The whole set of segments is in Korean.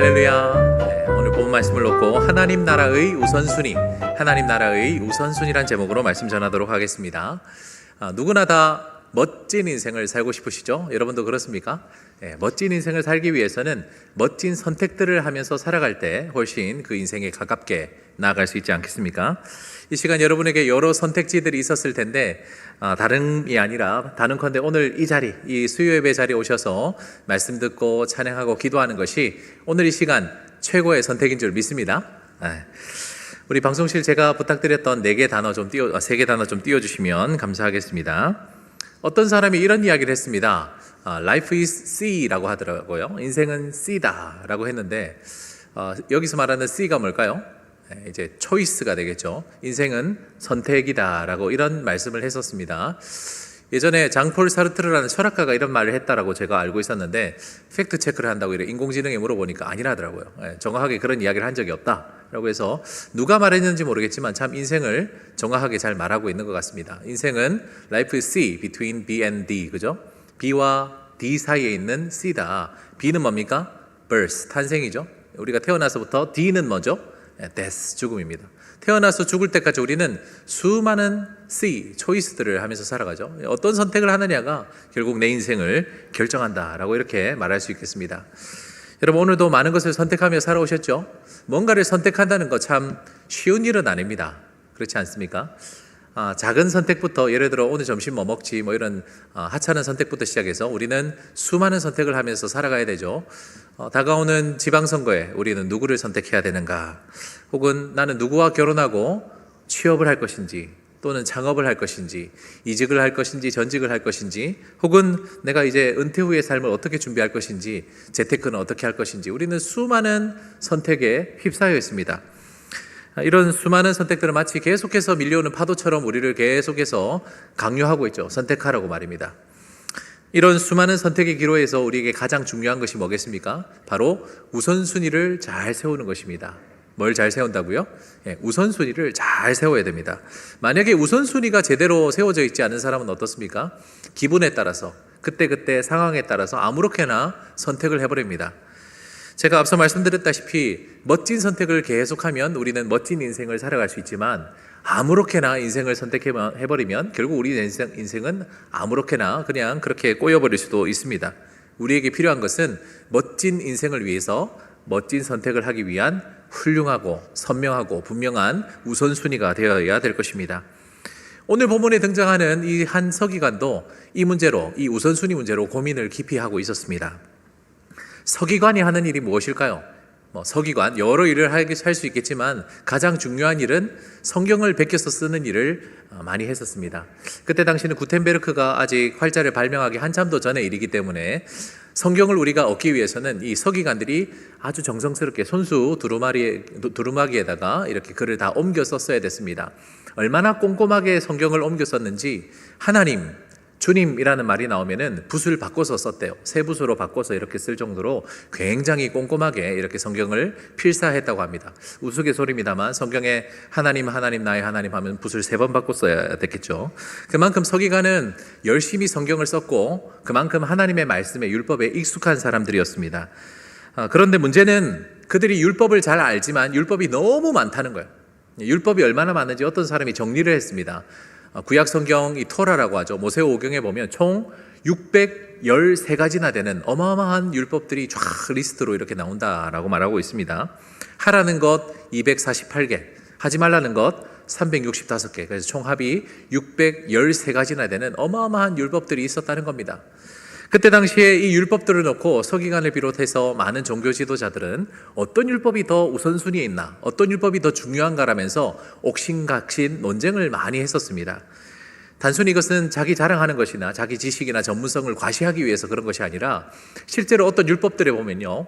할렐루야. 오늘 본 말씀을 놓고 하나님 나라의 우선순위란 제목으로 말씀 전하도록 하겠습니다. 누구나 다 멋진 인생을 살고 싶으시죠? 여러분도 그렇습니까? 멋진 인생을 살기 위해서는 멋진 선택들을 하면서 살아갈 때 훨씬 그 인생에 가깝게 나아갈 수 있지 않겠습니까? 이 시간 여러분에게 여러 선택지들이 있었을 텐데 다른컨대 오늘 이 자리, 이 수요예배 자리에 오셔서 말씀 듣고 찬양하고 기도하는 것이 오늘 이 시간 최고의 선택인 줄 믿습니다. 우리 방송실 제가 부탁드렸던 3개 단어 좀 띄워주시면 감사하겠습니다. 어떤 사람이 이런 이야기를 했습니다. Life is C라고 하더라고요. 인생은 C다 라고 했는데 여기서 말하는 C가 뭘까요? 이제 초이스가 되겠죠. 인생은 선택이다 라고 이런 말씀을 했었습니다. 예전에 장폴 사르트르라는 철학가가 이런 말을 했다라고 제가 알고 있었는데 팩트 체크를 한다고 인공지능에 물어보니까 아니라더라고요. 정확하게 그런 이야기를 한 적이 없다 라고 해서 누가 말했는지 모르겠지만 참 인생을 정확하게 잘 말하고 있는 것 같습니다. 인생은 Life is C, between B and D, 그죠? B와 D 사이에 있는 C다. B는 뭡니까? birth, 탄생이죠. 우리가 태어나서부터 D는 뭐죠? death, 죽음입니다. 태어나서 죽을 때까지 우리는 수많은 C, 초이스들을 하면서 살아가죠. 어떤 선택을 하느냐가 결국 내 인생을 결정한다라고 이렇게 말할 수 있겠습니다. 여러분, 오늘도 많은 것을 선택하며 살아오셨죠? 뭔가를 선택한다는 거 참 쉬운 일은 아닙니다. 그렇지 않습니까? 작은 선택부터, 예를 들어 오늘 점심 뭐 먹지, 이런 하찮은 선택부터 시작해서 우리는 수많은 선택을 하면서 살아가야 되죠. 다가오는 지방선거에 우리는 누구를 선택해야 되는가, 혹은 나는 누구와 결혼하고 취업을 할 것인지, 또는 창업을 할 것인지, 이직을 할 것인지, 전직을 할 것인지, 혹은 내가 이제 은퇴 후의 삶을 어떻게 준비할 것인지, 재테크는 어떻게 할 것인지, 우리는 수많은 선택에 휩싸여 있습니다. 이런 수많은 선택들은 마치 계속해서 밀려오는 파도처럼 우리를 계속해서 강요하고 있죠. 선택하라고 말입니다. 이런 수많은 선택의 기로에서 우리에게 가장 중요한 것이 뭐겠습니까? 바로 우선순위를 잘 세우는 것입니다. 뭘 잘 세운다고요? 우선순위를 잘 세워야 됩니다. 만약에 우선순위가 제대로 세워져 있지 않은 사람은 어떻습니까? 기분에 따라서, 그때 상황에 따라서 아무렇게나 선택을 해버립니다. 제가 앞서 말씀드렸다시피 멋진 선택을 계속하면 우리는 멋진 인생을 살아갈 수 있지만 아무렇게나 인생을 선택해버리면 결국 우리 인생은 아무렇게나 그냥 그렇게 꼬여버릴 수도 있습니다. 우리에게 필요한 것은 멋진 인생을 위해서 멋진 선택을 하기 위한 훌륭하고 선명하고 분명한 우선순위가 되어야 될 것입니다. 오늘 본문에 등장하는 이 한 서기관도 이 우선순위 문제로 고민을 깊이 하고 있었습니다. 서기관이 하는 일이 무엇일까요? 서기관, 여러 일을 할 수 있겠지만 가장 중요한 일은 성경을 베껴서 쓰는 일을 많이 했었습니다. 그때 당시는 구텐베르크가 아직 활자를 발명하기 한참 더 전의 일이기 때문에 성경을 우리가 얻기 위해서는 이 서기관들이 아주 정성스럽게 손수 두루마기에다가 이렇게 글을 다 옮겨 썼어야 됐습니다. 얼마나 꼼꼼하게 성경을 옮겨 썼는지 주님이라는 말이 나오면은 붓을 바꿔서 썼대요. 새 붓으로 바꿔서 이렇게 쓸 정도로 굉장히 꼼꼼하게 이렇게 성경을 필사했다고 합니다. 우스갯소리입니다만 성경에 하나님 나의 하나님 하면 붓을 3번 바꿔 써야 됐겠죠. 그만큼 서기관은 열심히 성경을 썼고 그만큼 하나님의 말씀에 율법에 익숙한 사람들이었습니다. 그런데 문제는 그들이 율법을 잘 알지만 율법이 너무 많다는 거예요. 율법이 얼마나 많은지 어떤 사람이 정리를 했습니다. 구약 성경 이 토라라고 하죠. 모세오경에 보면 총 613가지나 되는 어마어마한 율법들이 쫙 리스트로 이렇게 나온다라고 말하고 있습니다. 하라는 것 248개, 하지 말라는 것 365개, 그래서 총 합이 613가지나 되는 어마어마한 율법들이 있었다는 겁니다. 그때 당시에 이 율법들을 놓고 서기관을 비롯해서 많은 종교 지도자들은 어떤 율법이 더 우선순위에 있나, 어떤 율법이 더 중요한가라면서 옥신각신 논쟁을 많이 했었습니다. 단순히 이것은 자기 자랑하는 것이나 자기 지식이나 전문성을 과시하기 위해서 그런 것이 아니라 실제로 어떤 율법들에 보면요,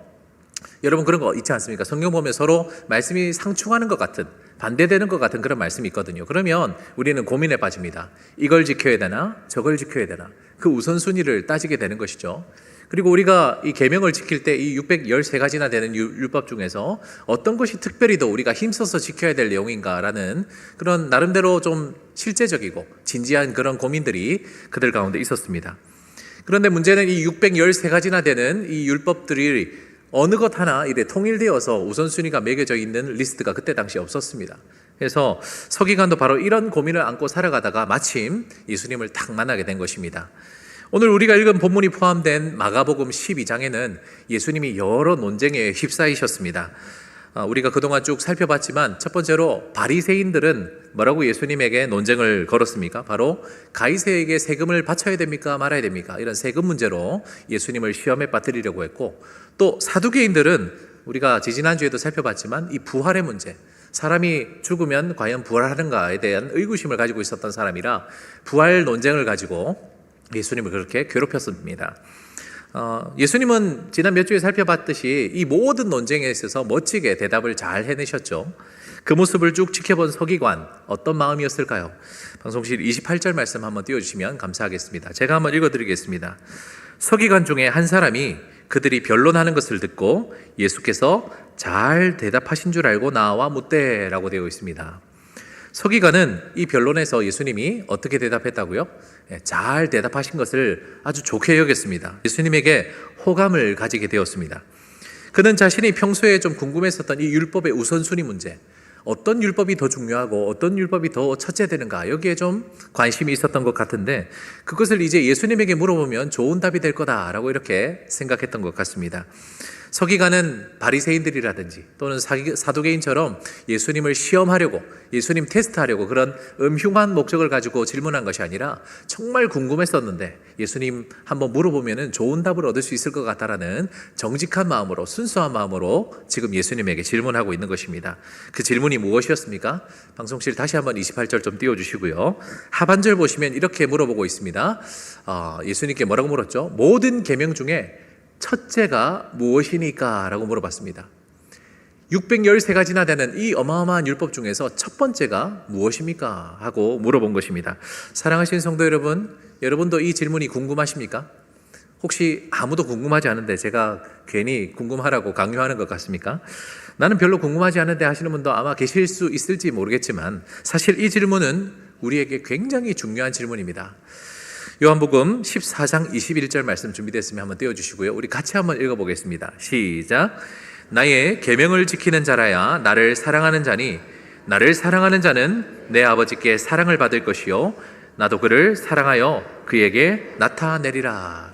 여러분 그런 거 있지 않습니까? 성경 보면 서로 말씀이 상충하는 것 같은, 반대되는 것 같은 그런 말씀이 있거든요. 그러면 우리는 고민에 빠집니다. 이걸 지켜야 되나? 저걸 지켜야 되나? 그 우선순위를 따지게 되는 것이죠. 그리고 우리가 이 계명을 지킬 때 이 613가지나 되는 율법 중에서 어떤 것이 특별히 더 우리가 힘써서 지켜야 될 내용인가라는 그런 나름대로 좀 실제적이고 진지한 그런 고민들이 그들 가운데 있었습니다. 그런데 문제는 이 613가지나 되는 이 율법들이 어느 것 하나 이래 통일되어서 우선순위가 매겨져 있는 리스트가 그때 당시 없었습니다. 그래서 서기관도 바로 이런 고민을 안고 살아가다가 마침 예수님을 딱 만나게 된 것입니다. 오늘 우리가 읽은 본문이 포함된 마가복음 12장에는 예수님이 여러 논쟁에 휩싸이셨습니다. 우리가 그동안 쭉 살펴봤지만 첫 번째로 바리새인들은 뭐라고 예수님에게 논쟁을 걸었습니까? 바로 가이사에게 세금을 바쳐야 됩니까? 말아야 됩니까? 이런 세금 문제로 예수님을 시험에 빠뜨리려고 했고, 또 사두개인들은 우리가 지지난주에도 살펴봤지만 이 부활의 문제, 사람이 죽으면 과연 부활하는가에 대한 의구심을 가지고 있었던 사람이라 부활 논쟁을 가지고 예수님을 그렇게 괴롭혔습니다. 예수님은 지난 몇 주에 살펴봤듯이 이 모든 논쟁에 있어서 멋지게 대답을 잘 해내셨죠. 그 모습을 쭉 지켜본 서기관, 어떤 마음이었을까요? 방송실 28절 말씀 한번 띄워주시면 감사하겠습니다. 제가 한번 읽어드리겠습니다. 서기관 중에 한 사람이 그들이 변론하는 것을 듣고 예수께서 잘 대답하신 줄 알고 나와 묻되 라고 되어 있습니다. 서기관은 이 변론에서 예수님이 어떻게 대답했다고요? 잘 대답하신 것을 아주 좋게 여겼습니다. 예수님에게 호감을 가지게 되었습니다. 그는 자신이 평소에 좀 궁금했었던 이 율법의 우선순위 문제, 어떤 율법이 더 중요하고 어떤 율법이 더 첫째되는가, 여기에 좀 관심이 있었던 것 같은데 그것을 이제 예수님에게 물어보면 좋은 답이 될 거다라고 이렇게 생각했던 것 같습니다. 서기관은 바리새인들이라든지 또는 사두개인처럼 예수님을 시험하려고, 예수님 테스트하려고 그런 음흉한 목적을 가지고 질문한 것이 아니라 정말 궁금했었는데 예수님 한번 물어보면 좋은 답을 얻을 수 있을 것 같다라는 정직한 마음으로, 순수한 마음으로 지금 예수님에게 질문하고 있는 것입니다. 그 질문이 무엇이었습니까? 방송실 다시 한번 28절 좀 띄워주시고요. 하반절 보시면 이렇게 물어보고 있습니다. 예수님께 뭐라고 물었죠? 모든 계명 중에 첫째가 무엇이니까? 라고 물어봤습니다. 613가지나 되는 이 어마어마한 율법 중에서 첫 번째가 무엇입니까? 하고 물어본 것입니다. 사랑하시는 성도 여러분, 여러분도 이 질문이 궁금하십니까? 혹시 아무도 궁금하지 않은데 제가 괜히 궁금하라고 강요하는 것 같습니까? 나는 별로 궁금하지 않은데 하시는 분도 아마 계실 수 있을지 모르겠지만 사실 이 질문은 우리에게 굉장히 중요한 질문입니다. 요한복음 14장 21절 말씀 준비됐으면 한번 띄워주시고요. 우리 같이 한번 읽어보겠습니다. 시작. 나의 계명을 지키는 자라야 나를 사랑하는 자니 나를 사랑하는 자는 내 아버지께 사랑을 받을 것이요 나도 그를 사랑하여 그에게 나타내리라.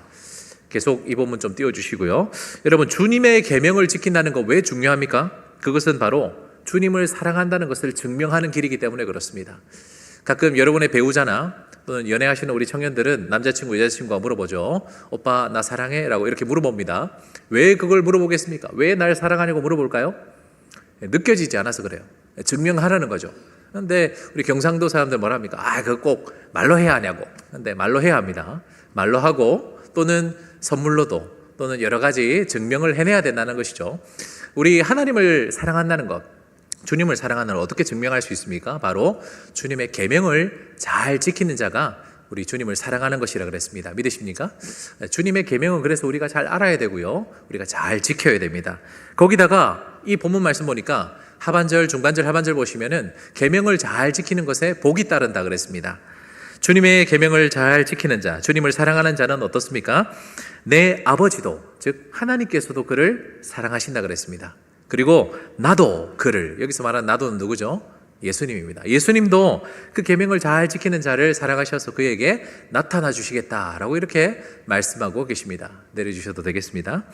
계속 이 본문 좀 띄워주시고요. 여러분, 주님의 계명을 지킨다는 거 왜 중요합니까? 그것은 바로 주님을 사랑한다는 것을 증명하는 길이기 때문에 그렇습니다. 가끔 여러분의 배우자나 또는 연애하시는 우리 청년들은 남자친구, 여자친구가 물어보죠. 오빠 나 사랑해? 라고 이렇게 물어봅니다. 왜 그걸 물어보겠습니까? 왜 날 사랑하냐고 물어볼까요? 느껴지지 않아서 그래요. 증명하라는 거죠. 그런데 우리 경상도 사람들 뭐라 합니까? 그거 꼭 말로 해야 하냐고. 근데 말로 해야 합니다. 말로 하고 또는 선물로도 또는 여러 가지 증명을 해내야 된다는 것이죠. 우리 하나님을 사랑한다는 것, 주님을 사랑하는 걸 어떻게 증명할 수 있습니까? 바로 주님의 계명을 잘 지키는 자가 우리 주님을 사랑하는 것이라 그랬습니다. 믿으십니까? 주님의 계명은 그래서 우리가 잘 알아야 되고요. 우리가 잘 지켜야 됩니다. 거기다가 이 본문 말씀 보니까 하반절, 중반절, 하반절 보시면은 계명을 잘 지키는 것에 복이 따른다 그랬습니다. 주님의 계명을 잘 지키는 자, 주님을 사랑하는 자는 어떻습니까? 내 아버지도, 즉 하나님께서도 그를 사랑하신다 그랬습니다. 그리고 나도 그를, 여기서 말하는 나도는 누구죠? 예수님입니다. 예수님도 그 계명을 잘 지키는 자를 사랑하셔서 그에게 나타나 주시겠다라고 이렇게 말씀하고 계십니다. 내려주셔도 되겠습니다.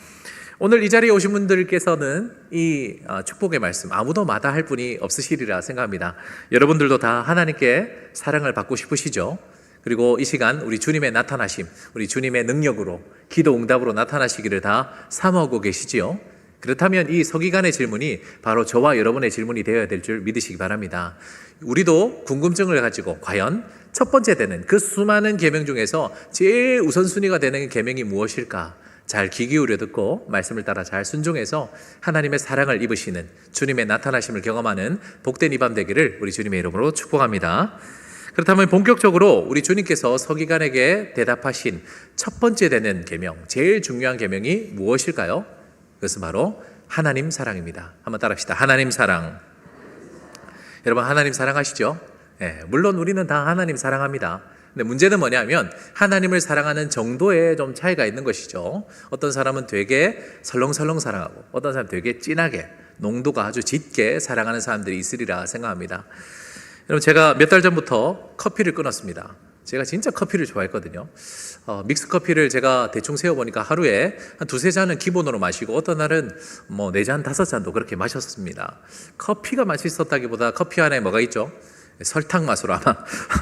오늘 이 자리에 오신 분들께서는 이 축복의 말씀 아무도 마다할 분이 없으시리라 생각합니다. 여러분들도 다 하나님께 사랑을 받고 싶으시죠? 그리고 이 시간 우리 주님의 나타나심, 우리 주님의 능력으로 기도 응답으로 나타나시기를 다 사모하고 계시지요? 그렇다면 이 서기관의 질문이 바로 저와 여러분의 질문이 되어야 될 줄 믿으시기 바랍니다. 우리도 궁금증을 가지고 과연 첫 번째 되는 그 수많은 계명 중에서 제일 우선순위가 되는 계명이 무엇일까? 잘 귀 기울여 듣고 말씀을 따라 잘 순종해서 하나님의 사랑을 입으시는 주님의 나타나심을 경험하는 복된 이 밤 되기를 우리 주님의 이름으로 축복합니다. 그렇다면 본격적으로 우리 주님께서 서기관에게 대답하신 첫 번째 되는 계명, 제일 중요한 계명이 무엇일까요? 그것은 바로 하나님 사랑입니다. 한번 따라합시다. 하나님 사랑. 여러분 하나님 사랑하시죠? 물론 우리는 다 하나님 사랑합니다. 근데 문제는 뭐냐면 하나님을 사랑하는 정도에 좀 차이가 있는 것이죠. 어떤 사람은 되게 설렁설렁 사랑하고 어떤 사람은 되게 진하게 농도가 아주 짙게 사랑하는 사람들이 있으리라 생각합니다. 여러분, 제가 몇 달 전부터 커피를 끊었습니다. 제가 진짜 커피를 좋아했거든요. 믹스 커피를 제가 대충 세어보니까 하루에 한 두세 잔은 기본으로 마시고 어떤 날은 뭐 4잔, 5잔도 그렇게 마셨습니다. 커피가 맛있었다기보다 커피 안에 뭐가 있죠? 설탕 맛으로 아마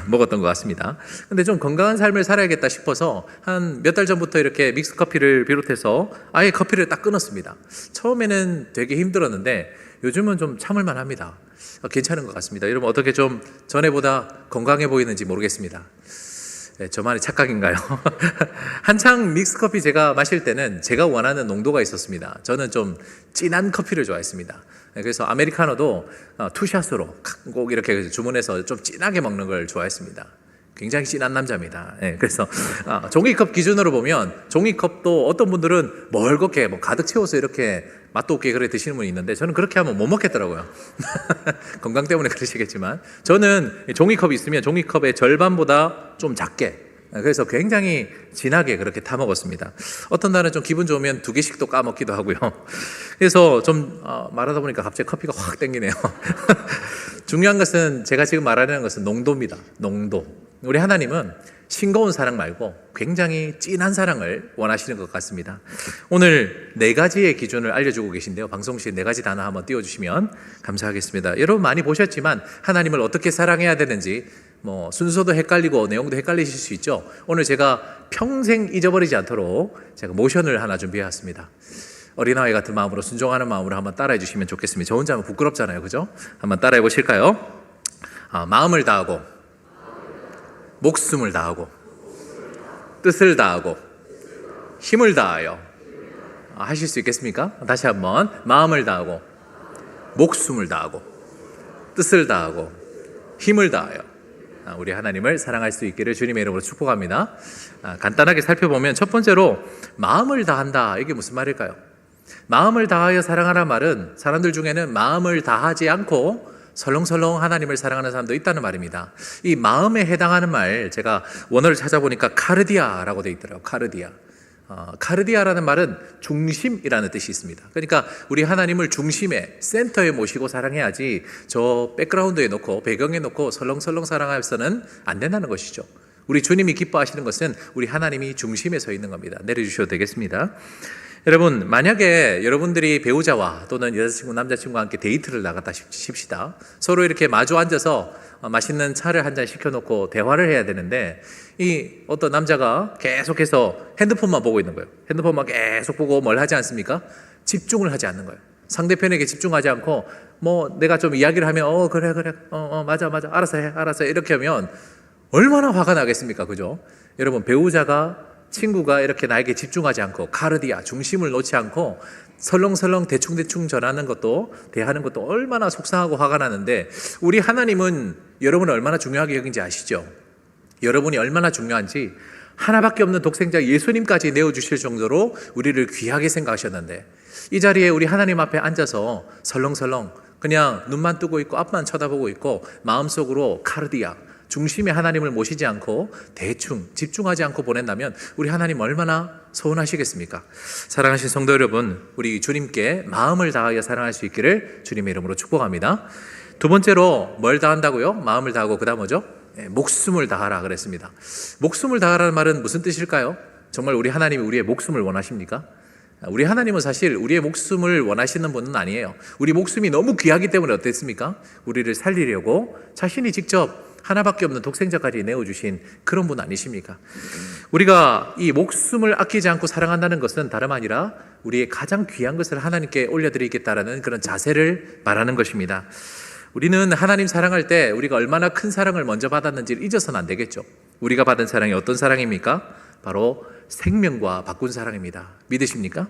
먹었던 것 같습니다. 근데 좀 건강한 삶을 살아야겠다 싶어서 한 몇 달 전부터 이렇게 믹스 커피를 비롯해서 아예 커피를 딱 끊었습니다. 처음에는 되게 힘들었는데 요즘은 좀 참을만 합니다. 괜찮은 것 같습니다. 여러분, 어떻게 좀 전에보다 건강해 보이는지 모르겠습니다. 네, 저만의 착각인가요? 한창 믹스커피 제가 마실 때는 제가 원하는 농도가 있었습니다. 저는 좀 진한 커피를 좋아했습니다. 네, 그래서 아메리카노도 투샷으로 꼭 이렇게 주문해서 좀 진하게 먹는 걸 좋아했습니다. 굉장히 진한 남자입니다. 네, 그래서 종이컵 기준으로 보면 종이컵도 어떤 분들은 멀겋게 뭐 가득 채워서 이렇게 맛도 없게 그래 드시는 분이 있는데 저는 그렇게 하면 못 먹겠더라고요. 건강 때문에 그러시겠지만 저는 종이컵이 있으면 종이컵의 절반보다 좀 작게, 그래서 굉장히 진하게 그렇게 타 먹었습니다. 어떤 날은 좀 기분 좋으면 2개씩도 까먹기도 하고요. 그래서 좀 말하다 보니까 갑자기 커피가 확 땡기네요. 중요한 것은 제가 지금 말하려는 것은 농도입니다. 농도. 우리 하나님은 싱거운 사랑 말고 굉장히 진한 사랑을 원하시는 것 같습니다. 오늘 4가지의 기준을 알려주고 계신데요. 방송실 4가지 단어 한번 띄워주시면 감사하겠습니다. 여러분 많이 보셨지만 하나님을 어떻게 사랑해야 되는지 뭐 순서도 헷갈리고 내용도 헷갈리실 수 있죠. 오늘 제가 평생 잊어버리지 않도록 제가 모션을 하나 준비해왔습니다. 어린아이 같은 마음으로 순종하는 마음으로 한번 따라해 주시면 좋겠습니다. 저 혼자 하면 부끄럽잖아요, 그죠? 한번 따라해 보실까요? 마음을 다하고, 목숨을 다하고, 뜻을 다하고, 힘을 다하여. 하실 수 있겠습니까? 다시 한번. 마음을 다하고, 목숨을 다하고, 뜻을 다하고, 힘을 다하여 우리 하나님을 사랑할 수 있기를 주님의 이름으로 축복합니다. 간단하게 살펴보면 첫 번째로 마음을 다한다. 이게 무슨 말일까요? 마음을 다하여 사랑하라는 말은 사람들 중에는 마음을 다하지 않고 설렁설렁 하나님을 사랑하는 사람도 있다는 말입니다. 이 마음에 해당하는 말, 제가 원어를 찾아보니까 카르디아라고 되어 있더라고요. 카르디아. 카르디아라는 말은 중심이라는 뜻이 있습니다. 그러니까 우리 하나님을 중심에, 센터에 모시고 사랑해야지 저 백그라운드에 놓고 배경에 놓고 설렁설렁 사랑해서는 안 된다는 것이죠. 우리 주님이 기뻐하시는 것은 우리 하나님이 중심에 서 있는 겁니다. 내려주셔도 되겠습니다. 여러분, 만약에 여러분들이 배우자와 또는 여자친구, 남자친구와 함께 데이트를 나갔다 칩시다. 서로 이렇게 마주 앉아서 맛있는 차를 한 잔 시켜놓고 대화를 해야 되는데 이 어떤 남자가 계속해서 핸드폰만 보고 있는 거예요. 핸드폰만 계속 보고 뭘 하지 않습니까? 집중을 하지 않는 거예요. 상대편에게 집중하지 않고 뭐 내가 좀 이야기를 하면 그래 맞아 알았어 해 이렇게 하면 얼마나 화가 나겠습니까? 그죠? 여러분, 배우자가 친구가 이렇게 나에게 집중하지 않고 카르디아, 중심을 놓지 않고 설렁설렁 대충대충 전하는 것도 대하는 것도 얼마나 속상하고 화가 나는데 우리 하나님은 여러분을 얼마나 중요하게 여긴지 아시죠? 여러분이 얼마나 중요한지 하나밖에 없는 독생자 예수님까지 내어주실 정도로 우리를 귀하게 생각하셨는데 이 자리에 우리 하나님 앞에 앉아서 설렁설렁 그냥 눈만 뜨고 있고 앞만 쳐다보고 있고 마음속으로 카르디아, 중심에 하나님을 모시지 않고 대충 집중하지 않고 보낸다면 우리 하나님 얼마나 서운하시겠습니까? 사랑하신 성도 여러분, 우리 주님께 마음을 다하여 사랑할 수 있기를 주님의 이름으로 축복합니다. 두 번째로 뭘 다한다고요? 마음을 다하고 그다음 뭐죠? 목숨을 다하라 그랬습니다. 목숨을 다하라는 말은 무슨 뜻일까요? 정말 우리 하나님이 우리의 목숨을 원하십니까? 우리 하나님은 사실 우리의 목숨을 원하시는 분은 아니에요. 우리 목숨이 너무 귀하기 때문에 어땠습니까? 우리를 살리려고 자신이 직접 하나밖에 없는 독생자까지 내어주신 그런 분 아니십니까? 우리가 이 목숨을 아끼지 않고 사랑한다는 것은 다름 아니라 우리의 가장 귀한 것을 하나님께 올려드리겠다라는 그런 자세를 말하는 것입니다. 우리는 하나님 사랑할 때 우리가 얼마나 큰 사랑을 먼저 받았는지를 잊어서는 안 되겠죠. 우리가 받은 사랑이 어떤 사랑입니까? 바로 생명과 바꾼 사랑입니다. 믿으십니까?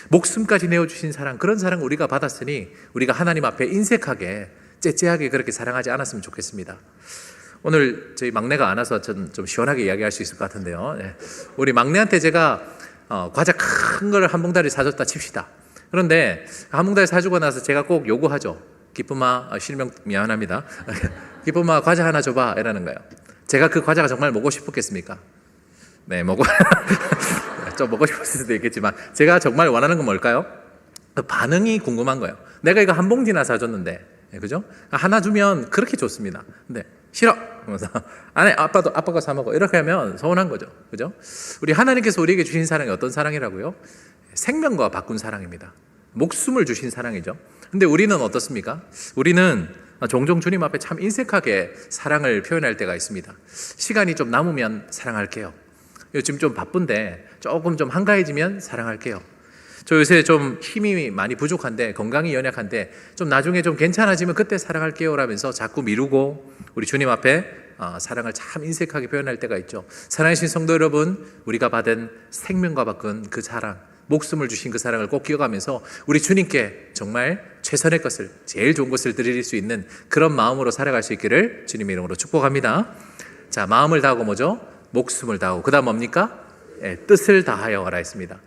목숨까지 내어주신 사랑, 그런 사랑 우리가 받았으니 우리가 하나님 앞에 인색하게 째째하게 그렇게 사랑하지 않았으면 좋겠습니다. 오늘 저희 막내가 안 와서 좀 시원하게 이야기할 수 있을 것 같은데요. 네. 우리 막내한테 제가 과자 큰 걸 한 봉다리 사줬다 칩시다. 그런데 한 봉다리 사주고 나서 제가 꼭 요구하죠. 기쁨아, 실명 미안합니다. 기쁨아, 과자 하나 줘봐 이라는 거예요. 제가 그 과자가 정말 먹고 싶었겠습니까? 네, 좀 먹고 싶었을 수도 있겠지만 제가 정말 원하는 건 뭘까요? 그 반응이 궁금한 거예요. 내가 이거 한 봉지나 사줬는데, 그죠? 하나 주면 그렇게 좋습니다. 근데 싫어! 그러면서 아니, 아빠가 사 먹어. 이렇게 하면 서운한 거죠. 그죠? 우리 하나님께서 우리에게 주신 사랑이 어떤 사랑이라고요? 생명과 바꾼 사랑입니다. 목숨을 주신 사랑이죠. 근데 우리는 어떻습니까? 우리는 종종 주님 앞에 참 인색하게 사랑을 표현할 때가 있습니다. 시간이 좀 남으면 사랑할게요. 요즘 좀 바쁜데 조금 좀 한가해지면 사랑할게요. 저 요새 좀 힘이 많이 부족한데, 건강이 연약한데 좀 나중에 좀 괜찮아지면 그때 사랑할게요 라면서 자꾸 미루고, 우리 주님 앞에 사랑을 참 인색하게 표현할 때가 있죠. 사랑하신 성도 여러분, 우리가 받은 생명과 바꾼 그 사랑, 목숨을 주신 그 사랑을 꼭 기억하면서 우리 주님께 정말 최선의 것을, 제일 좋은 것을 드릴 수 있는 그런 마음으로 살아갈 수 있기를 주님의 이름으로 축복합니다. 자, 마음을 다하고 뭐죠? 목숨을 다하고, 그 다음 뭡니까? 뜻을 다하여라 했습니다.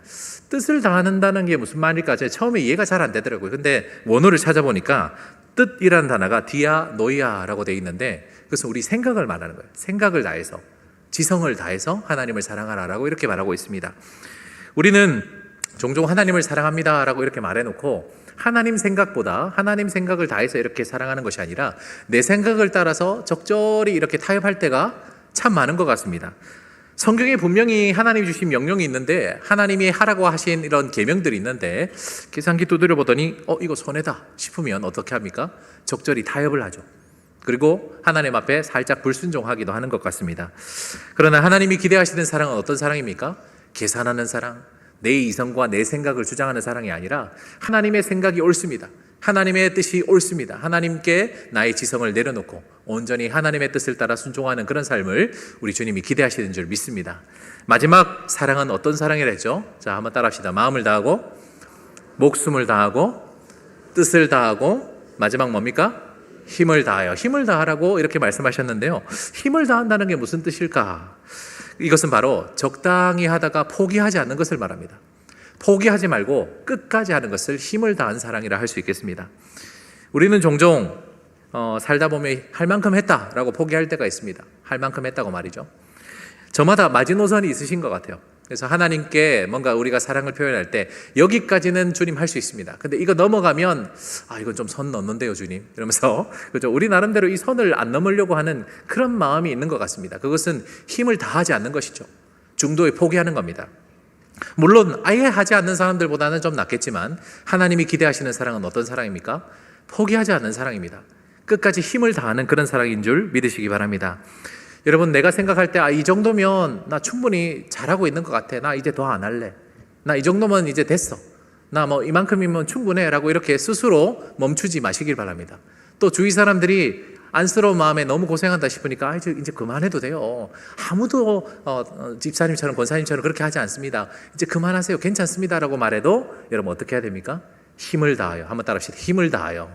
뜻을 다한다는 게 무슨 말일까? 제가 처음에 이해가 잘 안 되더라고요. 근데 원어를 찾아보니까 뜻이라는 단어가 디아노이아라고 되어 있는데, 그것은 우리 생각을 말하는 거예요. 생각을 다해서, 지성을 다해서 하나님을 사랑하라라고 이렇게 말하고 있습니다. 우리는 종종 하나님을 사랑합니다라고 이렇게 말해놓고, 하나님 생각보다 하나님 생각을 다해서 이렇게 사랑하는 것이 아니라 내 생각을 따라서 적절히 이렇게 타협할 때가 참 많은 것 같습니다. 성경에 분명히 하나님이 주신 명령이 있는데, 하나님이 하라고 하신 이런 계명들이 있는데, 계산기 두드려 보더니 이거 손해다 싶으면 어떻게 합니까? 적절히 타협을 하죠. 그리고 하나님 앞에 살짝 불순종하기도 하는 것 같습니다. 그러나 하나님이 기대하시는 사랑은 어떤 사랑입니까? 계산하는 사랑, 내 이성과 내 생각을 주장하는 사랑이 아니라 하나님의 생각이 옳습니다. 하나님의 뜻이 옳습니다. 하나님께 나의 지성을 내려놓고 온전히 하나님의 뜻을 따라 순종하는 그런 삶을 우리 주님이 기대하시는 줄 믿습니다. 마지막 사랑은 어떤 사랑이라 했죠? 자, 한번 따라합시다. 마음을 다하고, 목숨을 다하고, 뜻을 다하고, 마지막 뭡니까? 힘을 다하여. 힘을 다하라고 이렇게 말씀하셨는데요. 힘을 다한다는 게 무슨 뜻일까? 이것은 바로 적당히 하다가 포기하지 않는 것을 말합니다. 포기하지 말고 끝까지 하는 것을 힘을 다한 사랑이라 할 수 있겠습니다. 우리는 종종 살다 보면 할 만큼 했다라고 포기할 때가 있습니다. 할 만큼 했다고 말이죠. 저마다 마지노선이 있으신 것 같아요. 그래서 하나님께 뭔가 우리가 사랑을 표현할 때 여기까지는 주님 할 수 있습니다. 근데 이거 넘어가면 이건 좀 선 넘는데요 주님, 이러면서 그렇죠? 우리 나름대로 이 선을 안 넘으려고 하는 그런 마음이 있는 것 같습니다. 그것은 힘을 다하지 않는 것이죠. 중도에 포기하는 겁니다. 물론 아예 하지 않는 사람들보다는 좀 낫겠지만, 하나님이 기대하시는 사랑은 어떤 사랑입니까? 포기하지 않는 사랑입니다. 끝까지 힘을 다하는 그런 사랑인 줄 믿으시기 바랍니다. 여러분, 내가 생각할 때 이 정도면 나 충분히 잘하고 있는 것 같아, 나 이제 더 안 할래, 나 이 정도면 이제 됐어, 나 뭐 이만큼이면 충분해 라고 이렇게 스스로 멈추지 마시길 바랍니다. 또 주위 사람들이 안쓰러운 마음에 너무 고생한다 싶으니까 이제 그만해도 돼요, 아무도 집사님처럼 권사님처럼 그렇게 하지 않습니다, 이제 그만하세요, 괜찮습니다 라고 말해도 여러분 어떻게 해야 됩니까? 힘을 다하여. 한번 따라합시다. 힘을 다하여.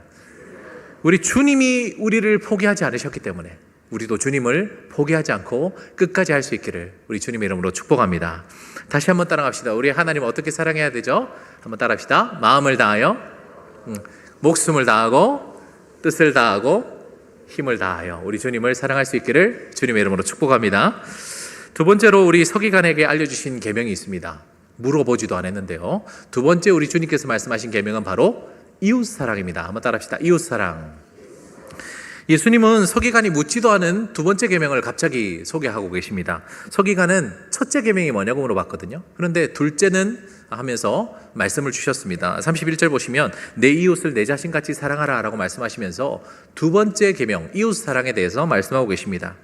우리 주님이 우리를 포기하지 않으셨기 때문에 우리도 주님을 포기하지 않고 끝까지 할 수 있기를 우리 주님의 이름으로 축복합니다. 다시 한번 따라갑시다. 우리 하나님을 어떻게 사랑해야 되죠? 한번 따라합시다. 마음을 다하여, 목숨을 다하고, 뜻을 다하고, 힘을 다하여 우리 주님을 사랑할 수 있기를 주님의 이름으로 축복합니다. 두 번째로 우리 서기관에게 알려주신 계명이 있습니다. 물어보지도 않았는데요. 두 번째 우리 주님께서 말씀하신 계명은 바로 이웃사랑입니다. 한번 따라합시다. 이웃사랑. 예수님은 서기관이 묻지도 않은 두 번째 계명을 갑자기 소개하고 계십니다. 서기관은 첫째 계명이 뭐냐고 물어봤거든요. 그런데 둘째는 하면서 말씀을 주셨습니다. 31절 보시면 내 이웃을 내 자신같이 사랑하라 라고 말씀하시면서 두 번째 계명 이웃사랑에 대해서 말씀하고 계십니다.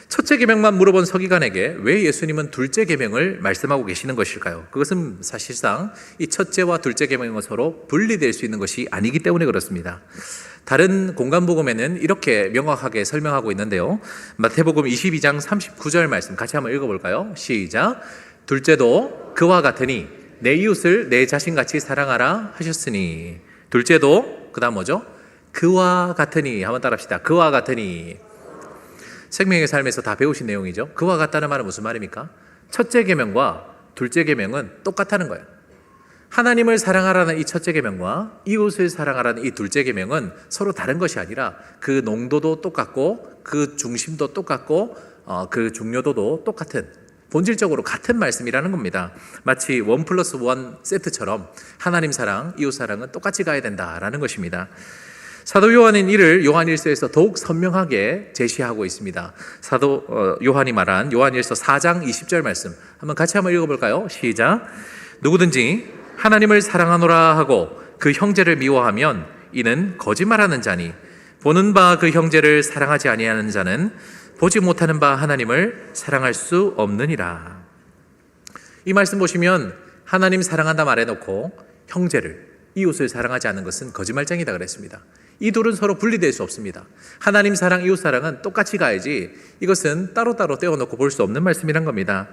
첫째 계명만 물어본 서기관에게 왜 예수님은 둘째 계명을 말씀하고 계시는 것일까요? 그것은 사실상 이 첫째와 둘째 계명은 서로 분리될 수 있는 것이 아니기 때문에 그렇습니다. 다른 공간복음에는 이렇게 명확하게 설명하고 있는데요. 마태복음 22장 39절 말씀 같이 한번 읽어볼까요? 시작. 둘째도 그와 같으니 내 이웃을 내 자신같이 사랑하라 하셨으니. 둘째도 그 다음 뭐죠? 그와 같으니. 한번 따라합시다. 그와 같으니. 생명의 삶에서 다 배우신 내용이죠. 그와 같다는 말은 무슨 말입니까? 첫째 계명과 둘째 계명은 똑같다는 거예요. 하나님을 사랑하라는 이 첫째 계명과 이웃을 사랑하라는 이 둘째 계명은 서로 다른 것이 아니라 그 농도도 똑같고 그 중심도 똑같고 그 중요도도 똑같은, 본질적으로 같은 말씀이라는 겁니다. 마치 1+1 세트처럼 하나님 사랑, 이웃 사랑은 똑같이 가야 된다라는 것입니다. 사도 요한은 이를 요한일서에서 더욱 선명하게 제시하고 있습니다. 사도 요한이 말한 요한일서 4장 20절 말씀 한번 같이 한번 읽어볼까요? 시작. 누구든지 하나님을 사랑하노라 하고 그 형제를 미워하면 이는 거짓말하는 자니 보는 바 그 형제를 사랑하지 아니하는 자는 보지 못하는 바 하나님을 사랑할 수 없느니라. 이 말씀 보시면 하나님 사랑한다 말해놓고 형제를, 이웃을 사랑하지 않는 것은 거짓말쟁이다 그랬습니다. 이 둘은 서로 분리될 수 없습니다. 하나님 사랑, 이웃 사랑은 똑같이 가야지 이것은 따로따로 떼어놓고 볼 수 없는 말씀이란 겁니다.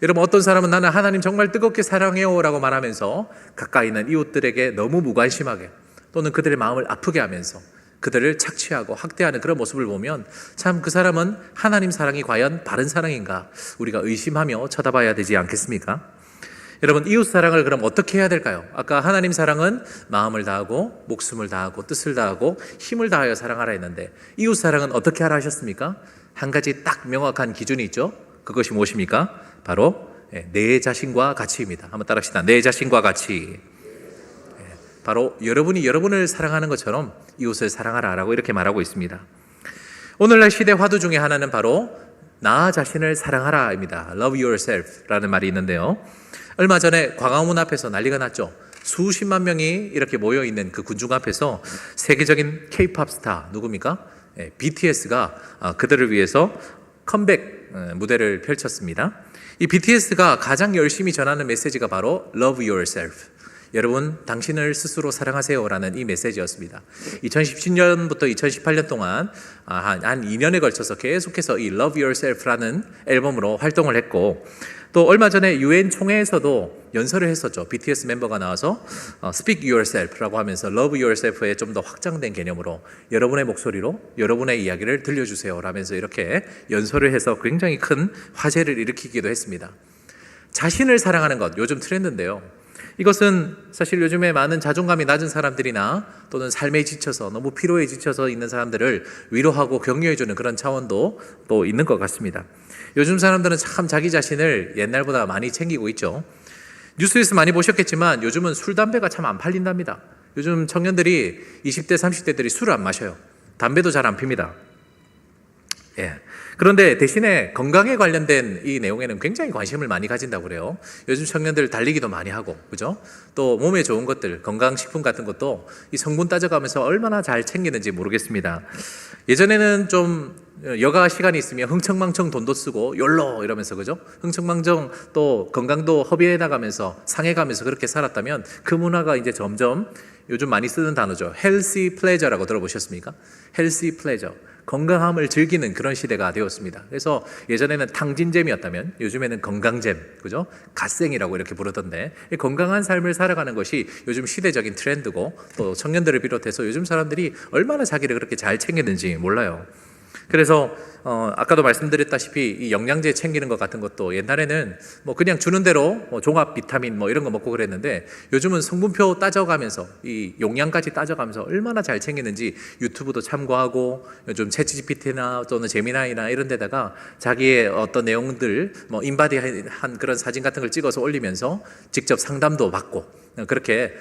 여러분, 어떤 사람은 나는 하나님 정말 뜨겁게 사랑해요 라고 말하면서 가까이 있는 이웃들에게 너무 무관심하게 또는 그들의 마음을 아프게 하면서 그들을 착취하고 학대하는 그런 모습을 보면 참 그 사람은 하나님 사랑이 과연 바른 사랑인가 우리가 의심하며 쳐다봐야 되지 않겠습니까? 여러분, 이웃 사랑을 그럼 어떻게 해야 될까요? 아까 하나님 사랑은 마음을 다하고 목숨을 다하고 뜻을 다하고 힘을 다하여 사랑하라 했는데 이웃 사랑은 어떻게 하라 하셨습니까? 한 가지 딱 명확한 기준이 있죠. 그것이 무엇입니까? 바로 내 자신과 같이입니다. 한번 따라합시다. 내 자신과 같이. 바로 여러분이 여러분을 사랑하는 것처럼 이웃을 사랑하라라고 이렇게 말하고 있습니다. 오늘날 시대 화두 중에 하나는 바로 나 자신을 사랑하라입니다. Love yourself라는 말이 있는데요. 얼마 전에 광화문 앞에서 난리가 났죠. 수십만 명이 이렇게 모여있는 그 군중 앞에서 세계적인 K-POP 스타 누굽니까? BTS가 그들을 위해서 컴백 무대를 펼쳤습니다. 이 BTS가 가장 열심히 전하는 메시지가 바로 Love yourself. 여러분, 당신을 스스로 사랑하세요라는 이 메시지였습니다. 2017년부터 2018년 동안 한 2년에 걸쳐서 계속해서 이 Love Yourself라는 앨범으로 활동을 했고, 또 얼마 전에 UN 총회에서도 연설을 했었죠. BTS 멤버가 나와서 Speak Yourself라고 하면서 Love Yourself에 좀 더 확장된 개념으로 여러분의 목소리로 여러분의 이야기를 들려주세요 라면서 이렇게 연설을 해서 굉장히 큰 화제를 일으키기도 했습니다. 자신을 사랑하는 것, 요즘 트렌드인데요. 이것은 사실 요즘에 많은 자존감이 낮은 사람들이나 또는 삶에 지쳐서 너무 피로에 지쳐서 있는 사람들을 위로하고 격려해주는 그런 차원도 또 있는 것 같습니다. 요즘 사람들은 참 자기 자신을 옛날보다 많이 챙기고 있죠. 뉴스에서 많이 보셨겠지만 요즘은 술, 담배가 참 안 팔린답니다. 요즘 청년들이 20대, 30대들이 술을 안 마셔요. 담배도 잘 안 핍니다. 그런데 대신에 건강에 관련된 이 내용에는 굉장히 관심을 많이 가진다고 그래요. 요즘 청년들 달리기도 많이 하고, 그죠? 또 몸에 좋은 것들, 건강식품 같은 것도 이 성분 따져가면서 얼마나 잘 챙기는지 모르겠습니다. 예전에는 좀 여가 시간이 있으면 흥청망청 돈도 쓰고 욜로 이러면서, 그죠? 흥청망청 또 건강도 허비해 나가면서 상해가면서 그렇게 살았다면 그 문화가 이제 점점 요즘 많이 쓰는 단어죠. healthy pleasure라고 들어보셨습니까? healthy pleasure. 건강함을 즐기는 그런 시대가 되었습니다. 그래서 예전에는 탕진잼이었다면 요즘에는 건강잼, 그죠? 갓생이라고 이렇게 부르던데, 건강한 삶을 살아가는 것이 요즘 시대적인 트렌드고 또 청년들을 비롯해서 요즘 사람들이 얼마나 자기를 그렇게 잘 챙기는지 몰라요. 그래서 아까도 말씀드렸다시피 이 영양제 챙기는 것 같은 것도 옛날에는 뭐 그냥 주는 대로 뭐 종합 비타민 뭐 이런 거 먹고 그랬는데 요즘은 성분표 따져가면서 이 용량까지 따져가면서 얼마나 잘 챙기는지 유튜브도 참고하고 요즘 챗GPT나 또는 제미나이나 이런 데다가 자기의 어떤 내용들 뭐 인바디한 그런 사진 같은 걸 찍어서 올리면서 직접 상담도 받고 그렇게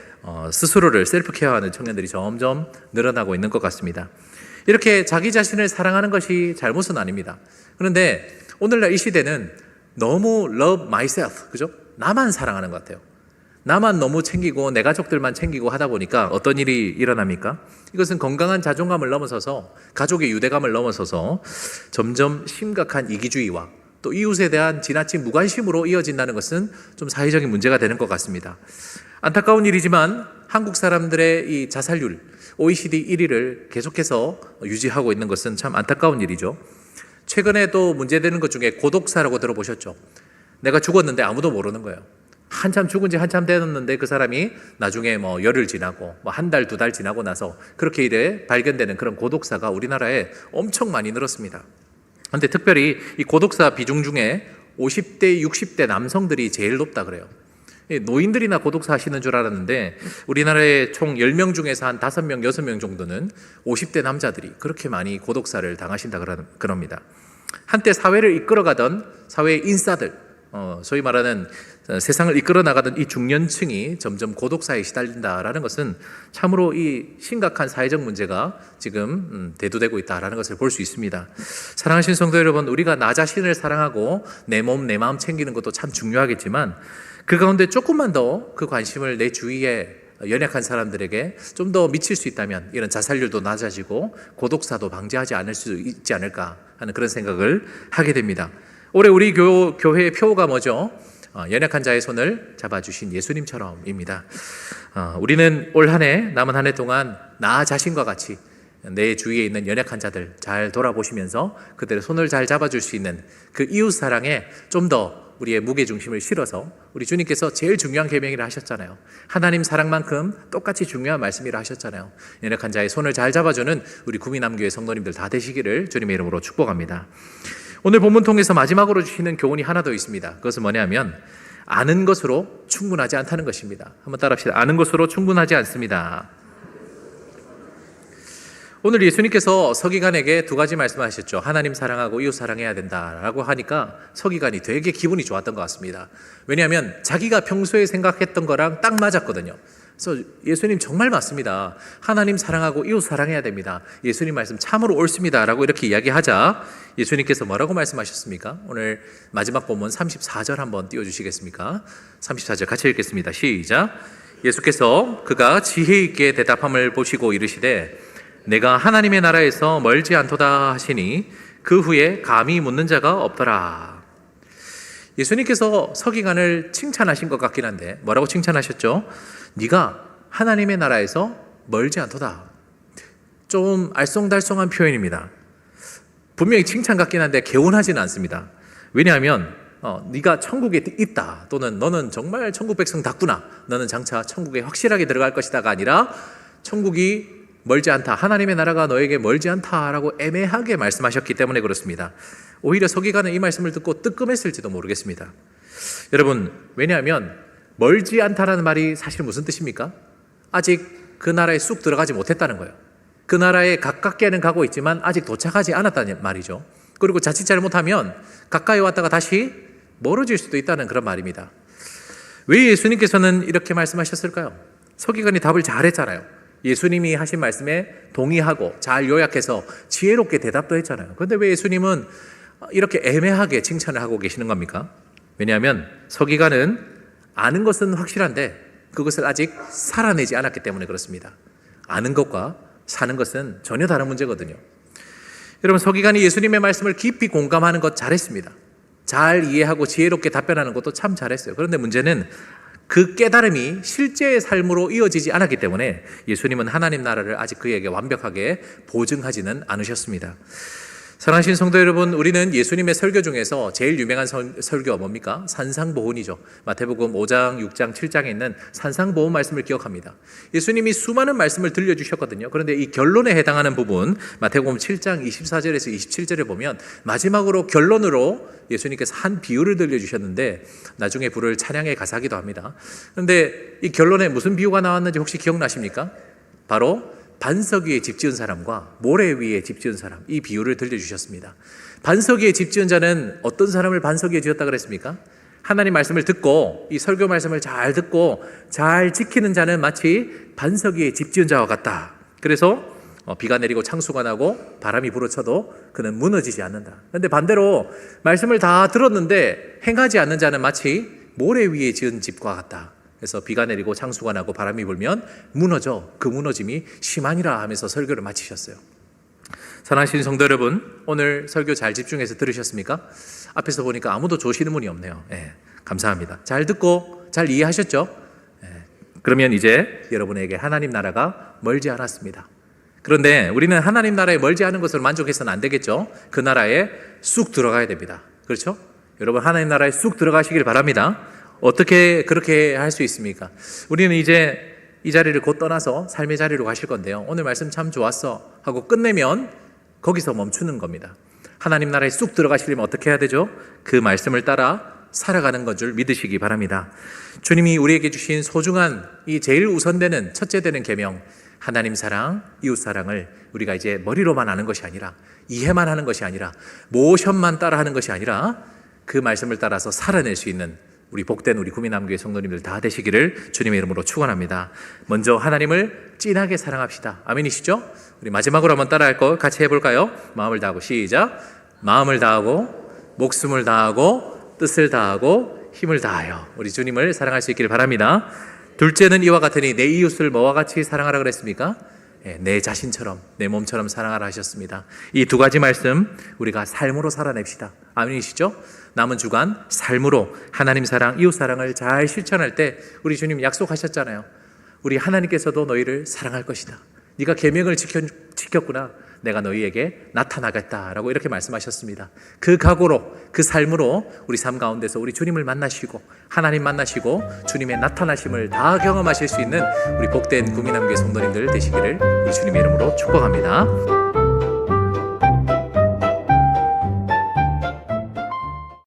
스스로를 셀프 케어하는 청년들이 점점 늘어나고 있는 것 같습니다. 이렇게 자기 자신을 사랑하는 것이 잘못은 아닙니다. 그런데 오늘날 이 시대는 너무 love myself, 그죠? 나만 사랑하는 것 같아요. 나만 너무 챙기고 내 가족들만 챙기고 하다 보니까 어떤 일이 일어납니까? 이것은 건강한 자존감을 넘어서서 가족의 유대감을 넘어서서 점점 심각한 이기주의와 또 이웃에 대한 지나친 무관심으로 이어진다는 것은 좀 사회적인 문제가 되는 것 같습니다. 안타까운 일이지만 한국 사람들의 이 자살률 OECD 1위를 계속해서 유지하고 있는 것은 참 안타까운 일이죠. 최근에 또 문제되는 것 중에 고독사라고 들어보셨죠? 내가 죽었는데 아무도 모르는 거예요. 한참 죽은 지 한참 되었는데 그 사람이 나중에 뭐 열흘 지나고 뭐 한 달, 두 달 지나고 나서 그렇게 이래 발견되는 그런 고독사가 우리나라에 엄청 많이 늘었습니다. 그런데 특별히 이 고독사 비중 중에 50대, 60대 남성들이 제일 높다 그래요. 노인들이나 고독사 하시는 줄 알았는데 우리나라의 총 10명 중에서 한 5명, 6명 정도는 50대 남자들이 그렇게 많이 고독사를 당하신다 그럽니다. 한때 사회를 이끌어가던 사회의 인싸들, 소위 말하는 세상을 이끌어 나가던 이 중년층이 점점 고독사에 시달린다라는 것은 참으로 이 심각한 사회적 문제가 지금 대두되고 있다라는 것을 볼 수 있습니다. 사랑하신 성도 여러분, 우리가 나 자신을 사랑하고 내 몸, 내 마음 챙기는 것도 참 중요하겠지만 그 가운데 조금만 더 그 관심을 내 주위에 연약한 사람들에게 좀 더 미칠 수 있다면 이런 자살률도 낮아지고 고독사도 방지하지 않을 수 있지 않을까 하는 그런 생각을 하게 됩니다. 올해 우리 교회의 표어가 뭐죠? 연약한 자의 손을 잡아주신 예수님처럼입니다. 우리는 올 한 해 남은 한 해 동안 나 자신과 같이 내 주위에 있는 연약한 자들 잘 돌아보시면서 그들의 손을 잘 잡아줄 수 있는 그 이웃사랑에 좀 더 우리의 무게중심을 실어서 우리 주님께서 제일 중요한 계명이라 하셨잖아요. 하나님 사랑만큼 똑같이 중요한 말씀이라 하셨잖아요. 연약한 자의 손을 잘 잡아주는 우리 구미남교회 성도님들 다 되시기를 주님의 이름으로 축복합니다. 오늘 본문 통해서 마지막으로 주시는 교훈이 하나 더 있습니다. 그것은 뭐냐면 아는 것으로 충분하지 않다는 것입니다. 한번 따라합시다. 아는 것으로 충분하지 않습니다. 오늘 예수님께서 서기관에게 두 가지 말씀하셨죠. 하나님 사랑하고 이웃 사랑해야 된다라고 하니까 서기관이 되게 기분이 좋았던 것 같습니다. 왜냐하면 자기가 평소에 생각했던 거랑 딱 맞았거든요. 그래서 예수님 정말 맞습니다. 하나님 사랑하고 이웃 사랑해야 됩니다. 예수님 말씀 참으로 옳습니다 라고 이렇게 이야기하자 예수님께서 뭐라고 말씀하셨습니까? 오늘 마지막 본문 34절 한번 띄워주시겠습니까? 34절 같이 읽겠습니다. 시작. 예수께서 그가 지혜 있게 대답함을 보시고 이르시되 내가 하나님의 나라에서 멀지 않도다 하시니 그 후에 감히 묻는 자가 없더라. 예수님께서 서기관을 칭찬하신 것 같긴 한데 뭐라고 칭찬하셨죠? 네가 하나님의 나라에서 멀지 않도다. 좀 알쏭달쏭한 표현입니다. 분명히 칭찬 같긴 한데 개운하지는 않습니다. 왜냐하면 네가 천국에 있다 또는 너는 정말 천국 백성답구나, 너는 장차 천국에 확실하게 들어갈 것이다가 아니라 천국이 멀지 않다, 하나님의 나라가 너에게 멀지 않다라고 애매하게 말씀하셨기 때문에 그렇습니다. 오히려 서기관은 이 말씀을 듣고 뜨끔했을지도 모르겠습니다. 여러분, 왜냐하면 멀지 않다라는 말이 사실 무슨 뜻입니까? 아직 그 나라에 쑥 들어가지 못했다는 거예요. 그 나라에 가깝게는 가고 있지만 아직 도착하지 않았다는 말이죠. 그리고 자칫 잘못하면 가까이 왔다가 다시 멀어질 수도 있다는 그런 말입니다. 왜 예수님께서는 이렇게 말씀하셨을까요? 서기관이 답을 잘했잖아요. 예수님이 하신 말씀에 동의하고 잘 요약해서 지혜롭게 대답도 했잖아요. 그런데 왜 예수님은 이렇게 애매하게 칭찬을 하고 계시는 겁니까? 왜냐하면 서기관은 아는 것은 확실한데 그것을 아직 살아내지 않았기 때문에 그렇습니다. 아는 것과 사는 것은 전혀 다른 문제거든요. 여러분, 서기관이 예수님의 말씀을 깊이 공감하는 것 잘했습니다. 잘 이해하고 지혜롭게 답변하는 것도 참 잘했어요. 그런데 문제는 그 깨달음이 실제의 삶으로 이어지지 않았기 때문에 예수님은 하나님 나라를 아직 그에게 완벽하게 보증하지는 않으셨습니다. 사랑하신 성도 여러분, 우리는 예수님의 설교 중에서 제일 유명한 설교가 뭡니까? 산상보훈이죠. 마태복음 5장, 6장, 7장에 있는 산상보훈 말씀을 기억합니다. 예수님이 수많은 말씀을 들려주셨거든요. 그런데 이 결론에 해당하는 부분, 마태복음 7장 24절에서 27절에 보면 마지막으로 결론으로 예수님께서 한 비유를 들려주셨는데 나중에 부를 찬양의 가사기도 합니다. 그런데 이 결론에 무슨 비유가 나왔는지 혹시 기억나십니까? 바로 반석 위에 집 지은 사람과 모래 위에 집 지은 사람, 이 비유를 들려주셨습니다. 반석 위에 집 지은 자는 어떤 사람을 반석 위에 지었다 그랬습니까? 하나님 말씀을 듣고 이 설교 말씀을 잘 듣고 잘 지키는 자는 마치 반석 위에 집 지은 자와 같다. 그래서 비가 내리고 창수가 나고 바람이 불어쳐도 그는 무너지지 않는다. 그런데 반대로 말씀을 다 들었는데 행하지 않는 자는 마치 모래 위에 지은 집과 같다. 그래서 비가 내리고 창수가 나고 바람이 불면 무너져, 그 무너짐이 심하니라 하면서 설교를 마치셨어요. 사랑하시는 성도 여러분, 오늘 설교 잘 집중해서 들으셨습니까? 앞에서 보니까 아무도 조시는 분이 없네요. 감사합니다. 잘 듣고 잘 이해하셨죠? 그러면 이제 여러분에게 하나님 나라가 멀지 않았습니다. 그런데 우리는 하나님 나라에 멀지 않은 것으로 만족해서는 안 되겠죠? 그 나라에 쑥 들어가야 됩니다. 그렇죠? 여러분, 하나님 나라에 쑥 들어가시길 바랍니다. 어떻게 그렇게 할 수 있습니까? 우리는 이제 이 자리를 곧 떠나서 삶의 자리로 가실 건데요. 오늘 말씀 참 좋았어 하고 끝내면 거기서 멈추는 겁니다. 하나님 나라에 쑥 들어가시려면 어떻게 해야 되죠? 그 말씀을 따라 살아가는 것 줄 믿으시기 바랍니다. 주님이 우리에게 주신 소중한 이 제일 우선되는 첫째 되는 계명, 하나님 사랑, 이웃 사랑을 우리가 이제 머리로만 아는 것이 아니라, 이해만 하는 것이 아니라, 모션만 따라하는 것이 아니라 그 말씀을 따라서 살아낼 수 있는 우리 복된 우리 구미남교회 성도님들 다 되시기를 주님의 이름으로 축원합니다. 먼저 하나님을 진하게 사랑합시다. 아멘이시죠? 우리 마지막으로 한번 따라할 거 같이 해볼까요? 마음을 다하고 시작. 마음을 다하고 목숨을 다하고 뜻을 다하고 힘을 다하여 우리 주님을 사랑할 수 있기를 바랍니다. 둘째는 이와 같으니 내 이웃을 뭐와 같이 사랑하라 그랬습니까? 내 자신처럼, 내 몸처럼 사랑하라 하셨습니다. 이 두 가지 말씀 우리가 삶으로 살아냅시다. 아멘이시죠? 남은 주간 삶으로 하나님 사랑, 이웃 사랑을 잘 실천할 때 우리 주님 약속하셨잖아요. 우리 하나님께서도 너희를 사랑할 것이다. 네가 계명을 지켰구나. 내가 너희에게 나타나겠다라고 이렇게 말씀하셨습니다. 그 각오로, 그 삶으로 우리 삶 가운데서 우리 주님을 만나시고 하나님 만나시고 주님의 나타나심을 다 경험하실 수 있는 우리 복된 구미남교회 성도님들 되시기를 우리 주님의 이름으로 축복합니다.